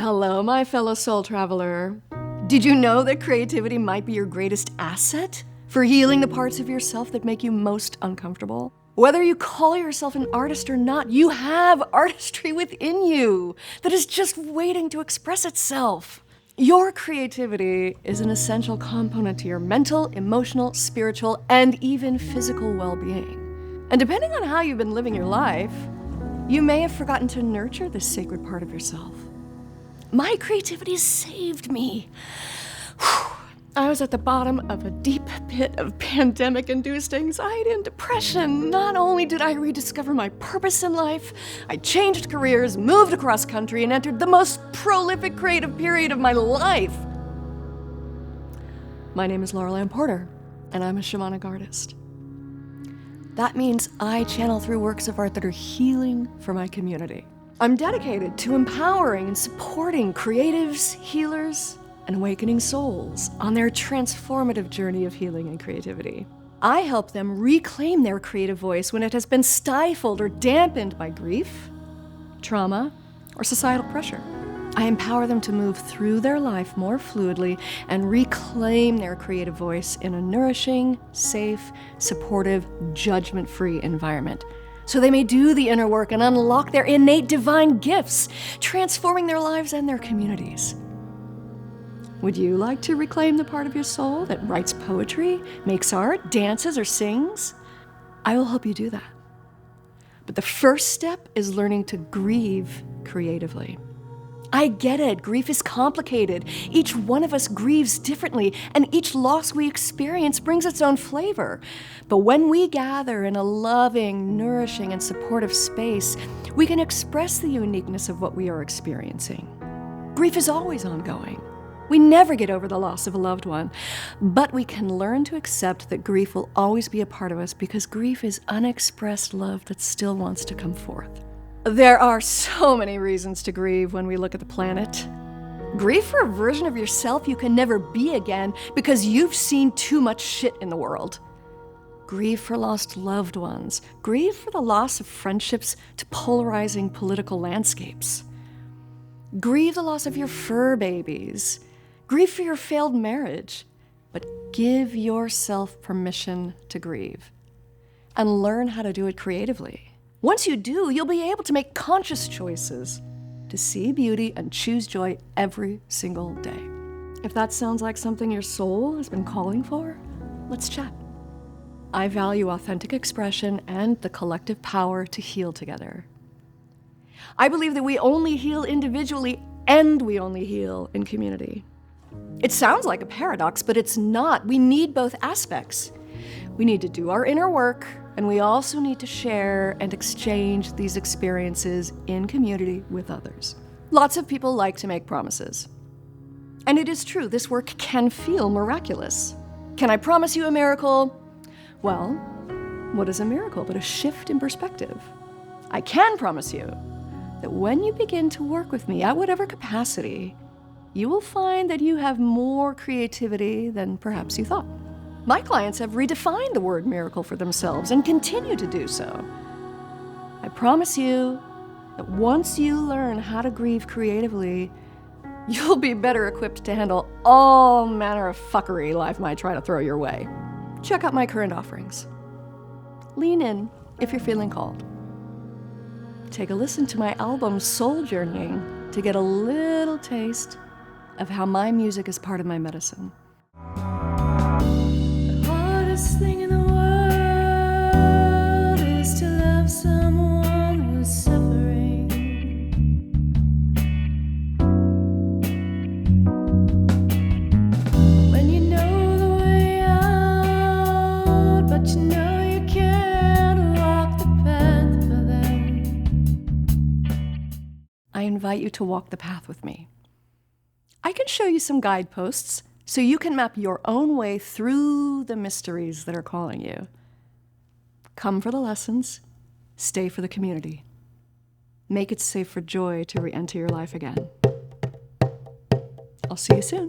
Hello, my fellow soul traveler. Did you know that creativity might be your greatest asset for healing the parts of yourself that make you most uncomfortable? Whether you call yourself an artist or not, you have artistry within you that is just waiting to express itself. Your creativity is an essential component to your mental, emotional, spiritual, and even physical well-being. And depending on how you've been living your life, you may have forgotten to nurture this sacred part of yourself. My creativity saved me. I was at the bottom of a deep pit of pandemic-induced anxiety and depression. Not only did I rediscover my purpose in life, I changed careers, moved across country, and entered the most prolific creative period of my life. My name is Laurelann Porter, and I'm a shamanic artist. That means I channel through works of art that are healing for my community. I'm dedicated to empowering and supporting creatives, healers, and awakening souls on their transformative journey of healing and creativity. I help them reclaim their creative voice when it has been stifled or dampened by grief, trauma, or societal pressure. I empower them to move through their life more fluidly and reclaim their creative voice in a nourishing, safe, supportive, judgment-free environment, so they may do the inner work and unlock their innate divine gifts, transforming their lives and their communities. Would you like to reclaim the part of your soul that writes poetry, makes art, dances, or sings? I will help you do that. But the first step is learning to grieve creatively. I get it, grief is complicated. Each one of us grieves differently, and each loss we experience brings its own flavor. But when we gather in a loving, nourishing, and supportive space, we can express the uniqueness of what we are experiencing. Grief is always ongoing. We never get over the loss of a loved one, but we can learn to accept that grief will always be a part of us because grief is unexpressed love that still wants to come forth. There are so many reasons to grieve when we look at the planet. Grieve for a version of yourself you can never be again because you've seen too much shit in the world. Grieve for lost loved ones. Grieve for the loss of friendships to polarizing political landscapes. Grieve the loss of your fur babies. Grieve for your failed marriage. But give yourself permission to grieve and learn how to do it creatively. Once you do, you'll be able to make conscious choices to see beauty and choose joy every single day. If that sounds like something your soul has been calling for, let's chat. I value authentic expression and the collective power to heal together. I believe that we only heal individually and we only heal in community. It sounds like a paradox, but it's not. We need both aspects. We need to do our inner work, and we also need to share and exchange these experiences in community with others. Lots of people like to make promises. And it is true, this work can feel miraculous. Can I promise you a miracle? Well, what is a miracle but a shift in perspective? I can promise you that when you begin to work with me at whatever capacity, you will find that you have more creativity than perhaps you thought. My clients have redefined the word miracle for themselves and continue to do so. I promise you that once you learn how to grieve creatively, you'll be better equipped to handle all manner of fuckery life might try to throw your way. Check out my current offerings. Lean in if you're feeling called. Take a listen to my album Soul Journeying to get a little taste of how my music is part of my medicine. Thing in the world is to love someone who's suffering. When you know the way out, but you know you can't walk the path for them, I invite you to walk the path with me. I can show you some guideposts so you can map your own way through the mysteries that are calling you. Come for the lessons, stay for the community. Make it safe for joy to re-enter your life again. I'll see you soon.